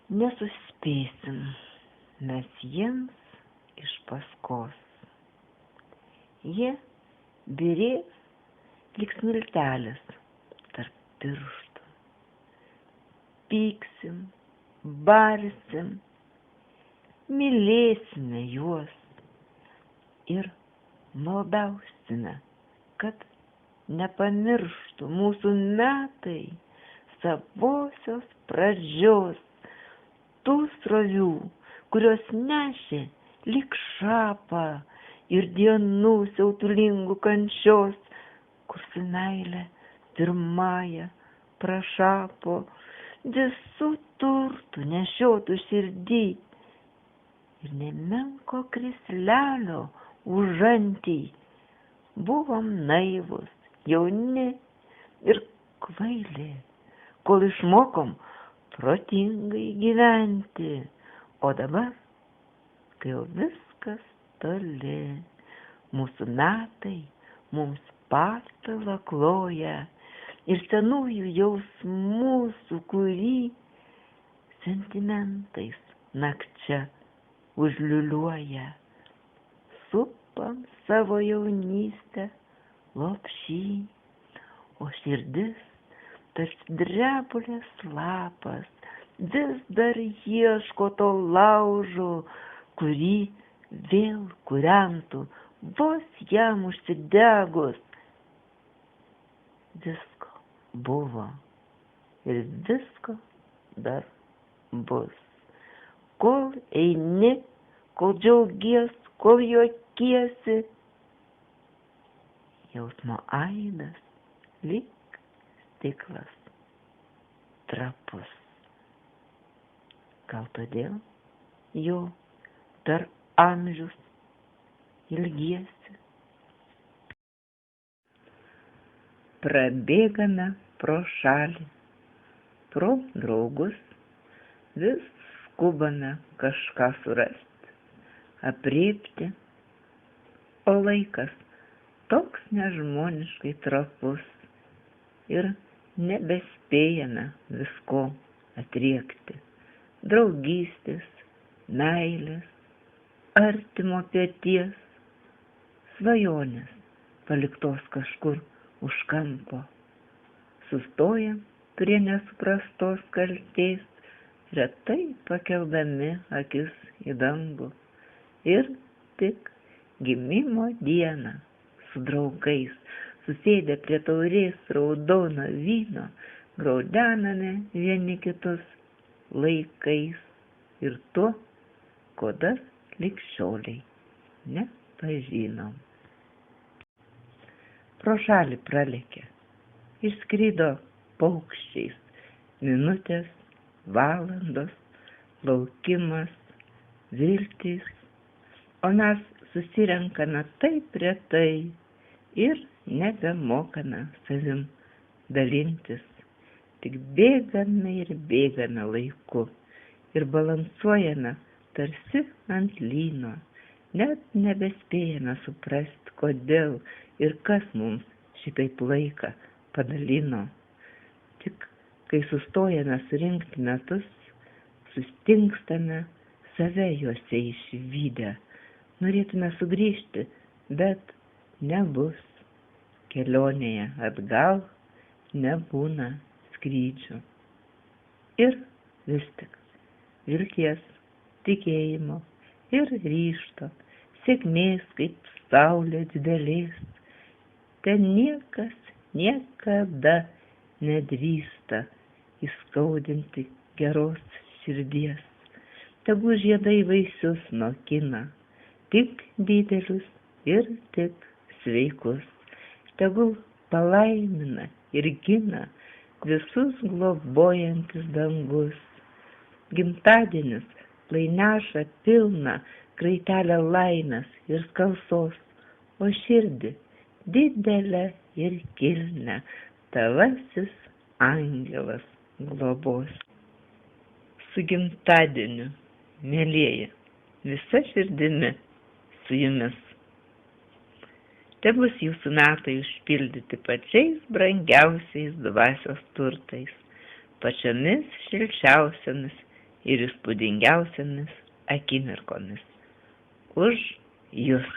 Nesuspėsim mes jiems iš paskos. Jie byrės lyg smiltelės tarp pirštų. Pyksim, barsim, mylėsime juos ir maldausime, kad nepamirštų mūsų metai savosios pradžios, tų srovių, kurios nešė lyg šapą ir dienų siautulingų kančios, kur su meile pirmąja prašapo visų turtų nešiotų širdį ir nemenko krislelio užantį. Buvom naivus, jauni ir kvaili, kol išmokom protingai gyventi, o dabar, kai jau viskas toli, mūsų metai mums pastalą kloja ir senųjų jausmų sūkurį sentimentais nakčia užliuliuoja. Supam savo jaunystę lopšį, o širdis tarsi drebulės lapas vis dar ieško to laužo, kurį vėl kūrentų vos jam užsidegus. Visko buvo ir visko dar bus. Kol eini, kol džiaugies, kol juokiesi, jausmo aidas lyg stiklas trapus. Gal todėl jo per amžius ilgiesi. Prabėgame pro šalį, pro draugus, vis skubame kažką surasti, aprėpti, o laikas toks nežmoniškai trapus ir nebespėjame visko atriekti. Draugystės, meilės, artimo peties, svajonės paliktos kažkur už kampo. Sustojam prie nesuprastos kaltės, retai pakeldami akis į dangų. Ir tik gimimo dieną su draugais, susėdę prie taurės raudono vyno, graudename vieni kitus laikais ir tuo, ko dar lig šioliai nepažinom. Pro šalį pralėkė, išskrido paukščiais, minutės, valandos, laukimas, viltys, o mes susirenkame taip retai ir nebemokame savim dalintis. Tik bėgame ir bėgame laiku ir balansuojame tarsi ant lyno, net nebespėjame suprasti, kodėl ir kas mums šitaip laiką padalino. Tik kai sustojame surinkti metus, sustingstame save juose išvydę. Norėtume sugrįžti, bet nebus. Kelionėje atgal nebūna skrydžių. Ir vis tik vilties, tikėjimo ir ryžto, sėkmės kaip saulė didelės, ten niekas niekada nedrįsta įskaudinti geros širdies. Tegu žiedai vaisius nokina, tik didelius ir tik sveikus. Tegul palaimina ir gina visus globojantis dangus. Gimtadienis lai neša pilną kraitelę laimės ir skalsos, o širdį didelę ir kilnią tavasis angelas globos. Su gimtadieniu, mielieji, visa širdimi su jumis. Tebus jūsų metai užpildyti pačiais brangiausiais dvasios turtais, pačiomis šilčiausiamis ir įspūdingiausiamis akimirkomis. Už Jus.